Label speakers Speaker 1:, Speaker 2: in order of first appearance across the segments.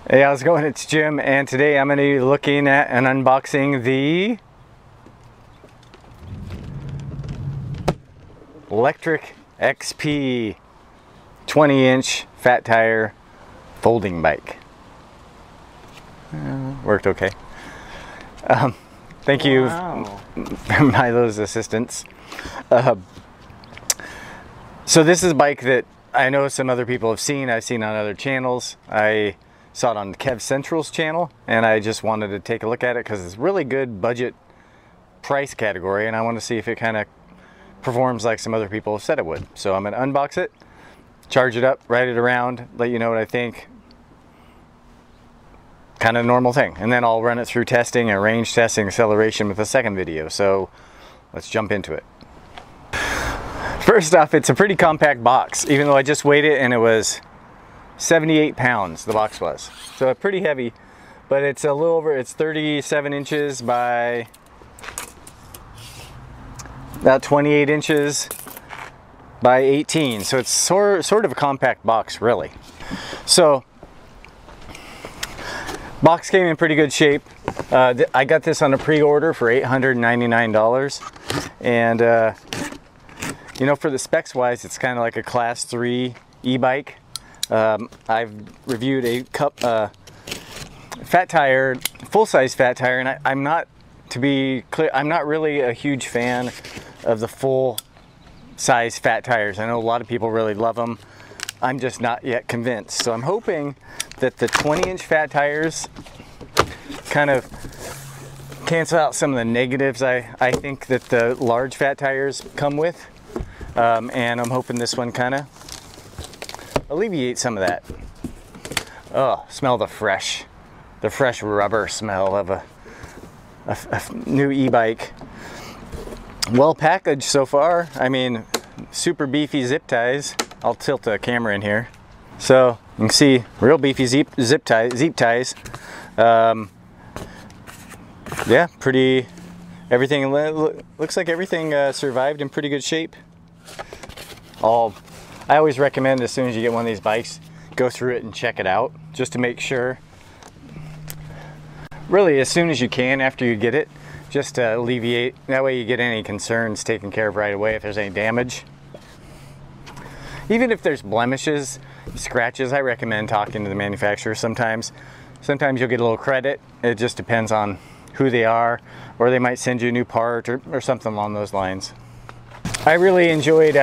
Speaker 1: Hey, how's it going? It's Jim, and today I'm going to be looking at and unboxing the Lectric XP 20-inch fat tire folding bike. Worked okay. Thank you, Milo's assistance. So this is a bike that I know some other people have seen. I've seen on other channels. I saw it on Kev Central's channel, and I just wanted to take a look at it because it's really good budget price category, and I want to see if it kind of performs like some other people have said it would. So I'm going to unbox it, charge it up, ride it around, let you know what I think. Kind of normal thing. And then I'll run it through testing and range testing, acceleration with a second video. So let's jump into it. First off, it's a pretty compact box, even though I just weighed it and it was 78 pounds, the box was. So pretty heavy, but it's a little over, it's 37 inches by about 28 inches by 18. So it's sort of a compact box, really. So box came in pretty good shape. I got this on a pre-order for $899. And you know, for the specs wise, it's kind of like a class 3 e-bike. I've reviewed a fat tire, full-size fat tire, and I'm not, to be clear, I'm not really a huge fan of the full-size fat tires. I know a lot of people really love them. I'm just not yet convinced. So I'm hoping that the 20-inch fat tires kind of cancel out some of the negatives I think that the large fat tires come with. And I'm hoping this one kind of alleviate some of that. Oh, smell the fresh rubber smell of a new e-bike. Well packaged so far. I mean, super beefy zip ties. I'll tilt the camera in here. So you can see real beefy zip ties. Yeah, pretty, everything looks like everything survived in pretty good shape. I always recommend, as soon as you get one of these bikes, go through it and check it out, just to make sure, really as soon as you can after you get it, just to alleviate, that way you get any concerns taken care of right away if there's any damage. Even if there's blemishes, scratches, I recommend talking to the manufacturer sometimes. Sometimes you'll get a little credit. It just depends on who they are, or they might send you a new part or something along those lines. I really enjoyed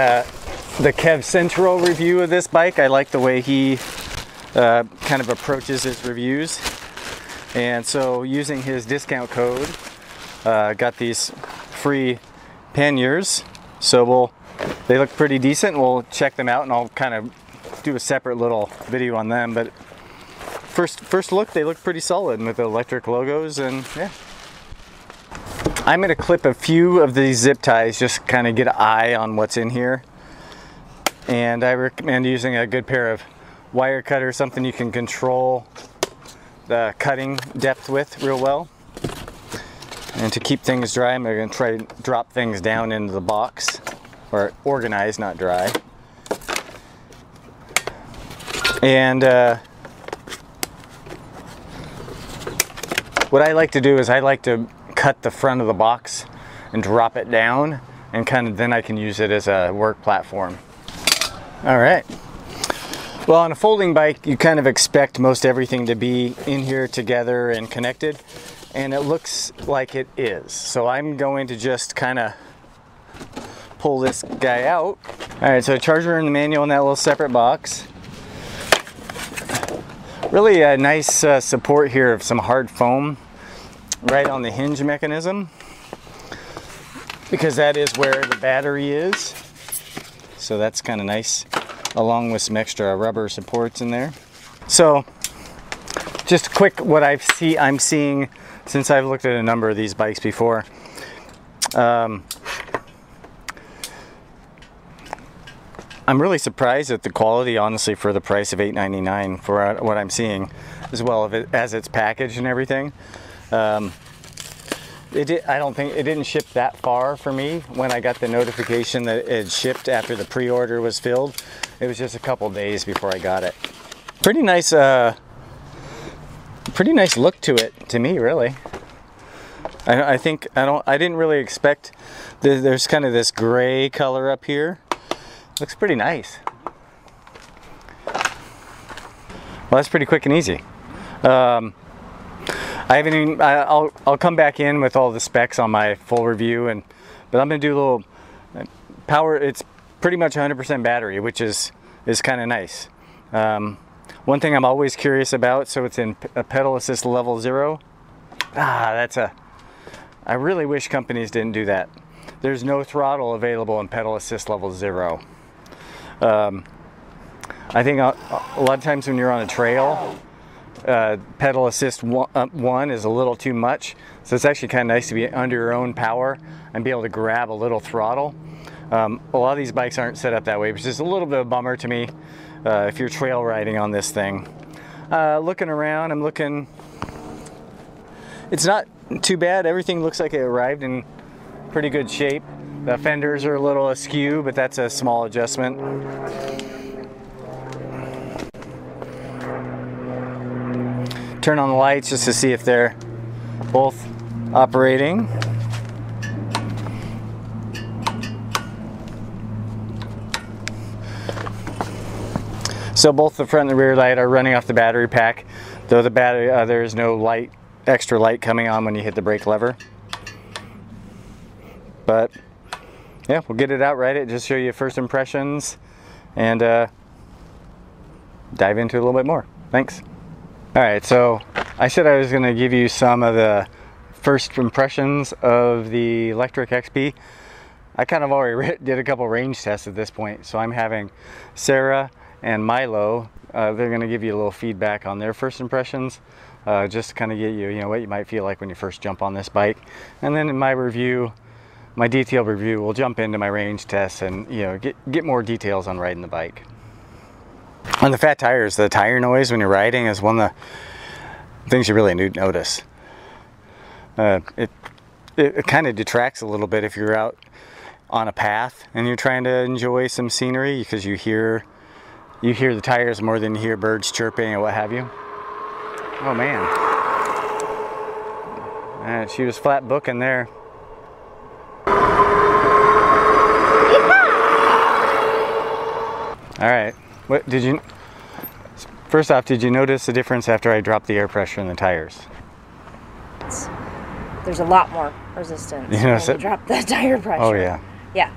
Speaker 1: the Kev Central review of this bike. I like the way he kind of approaches his reviews. And so using his discount code, got these free panniers. So they look pretty decent. We'll check them out and I'll kind of do a separate little video on them. But first look, they look pretty solid with the Lectric logos, and yeah. I'm going to clip a few of these zip ties, just kind of get an eye on what's in here. And I recommend using a good pair of wire cutters, something you can control the cutting depth with real well. And to keep things dry, I'm going to try to drop things down into the box, or organized, not dry. And what I like to do is I like to cut the front of the box and drop it down, and kind of then I can use it as a work platform. All right. Well, on a folding bike, you kind of expect most everything to be in here together and connected, and it looks like it is. So I'm going to just kind of pull this guy out. All right, so charger and the manual in that little separate box. Really a nice support here of some hard foam right on the hinge mechanism, because that is where the battery is. So that's kind of nice, along with some extra rubber supports in there. So just quick, what I'm seeing, since I've looked at a number of these bikes before, I'm really surprised at the quality, honestly, for the price of $899 for what I'm seeing, as well as it's packaged and everything. I don't think it didn't ship that far for me when I got the notification that it shipped after the pre-order was filled. It was just a couple days before I got it. Pretty nice pretty nice look to it, to me, really. I didn't really expect, there's kind of this gray color up here. Looks pretty nice. Well, that's pretty quick and easy. I haven't even, I'll come back in with all the specs on my full review, but I'm gonna do a little power. It's pretty much 100% battery, which is kind of nice. One thing I'm always curious about, so it's in a pedal assist level 0. I really wish companies didn't do that. There's no throttle available in pedal assist level 0. I think a lot of times when you're on a trail, pedal assist 1 is a little too much. So it's actually kind of nice to be under your own power and be able to grab a little throttle. A lot of these bikes aren't set up that way, which is a little bit of a bummer to me if you're trail riding on this thing. Looking around, I'm looking, it's not too bad. Everything looks like it arrived in pretty good shape. The fenders are a little askew, but that's a small adjustment. Turn on the lights just to see if they're both operating. So both the front and the rear light are running off the battery pack, though the battery, there is no light, extra light coming on when you hit the brake lever. But yeah, we'll get it out, ride it, just show you first impressions, and dive into it a little bit more. Thanks. All right, so I said I was going to give you some of the first impressions of the Lectric XP. I kind of already did a couple range tests at this point, so I'm having Sarah and Milo. They're going to give you a little feedback on their first impressions, just to kind of get you, what you might feel like when you first jump on this bike. And then in my review, my detailed review, we'll jump into my range tests and get more details on riding the bike. On the fat tires, the tire noise when you're riding is one of the things you really notice. It kind of detracts a little bit if you're out on a path and you're trying to enjoy some scenery, because you hear the tires more than you hear birds chirping and what have you. Oh man, she was flat booking there. All right. What did you? First off, did you notice the difference after I dropped the air pressure in the tires?
Speaker 2: There's a lot more resistance when you drop the tire pressure.
Speaker 1: Oh yeah.
Speaker 2: Yeah.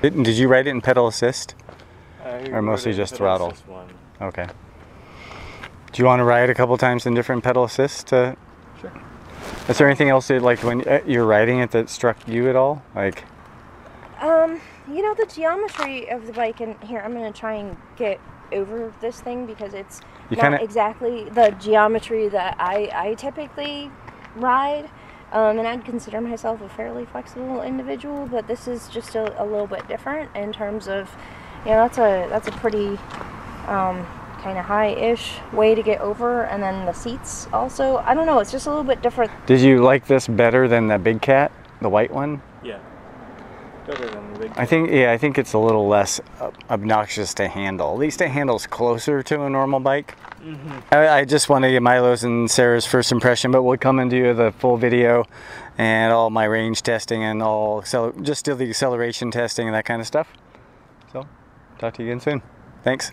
Speaker 1: Did you ride it in pedal assist, or mostly just throttle? Okay. Do you want to ride a couple times in different pedal assist? Sure. Is there anything else that, like, when you're riding it that struck you at all? Like.
Speaker 2: The geometry of the bike, and here I'm going to try and get over this thing because it's not exactly the geometry that I typically ride, and I'd consider myself a fairly flexible individual, but this is just a little bit different in terms of, that's a pretty kind of high-ish way to get over, and then the seats also, I don't know, it's just a little bit different.
Speaker 1: Did you like this better than the Big Cat, the white one?
Speaker 3: Yeah. Better than the Big Cat.
Speaker 1: I think it's a little less obnoxious to handle. At least it handles closer to a normal bike. Mm-hmm. I just want to get Milo's and Sarah's first impression, but we'll come and do the full video and all my range testing and just do the acceleration testing and that kind of stuff. So, talk to you again soon. Thanks.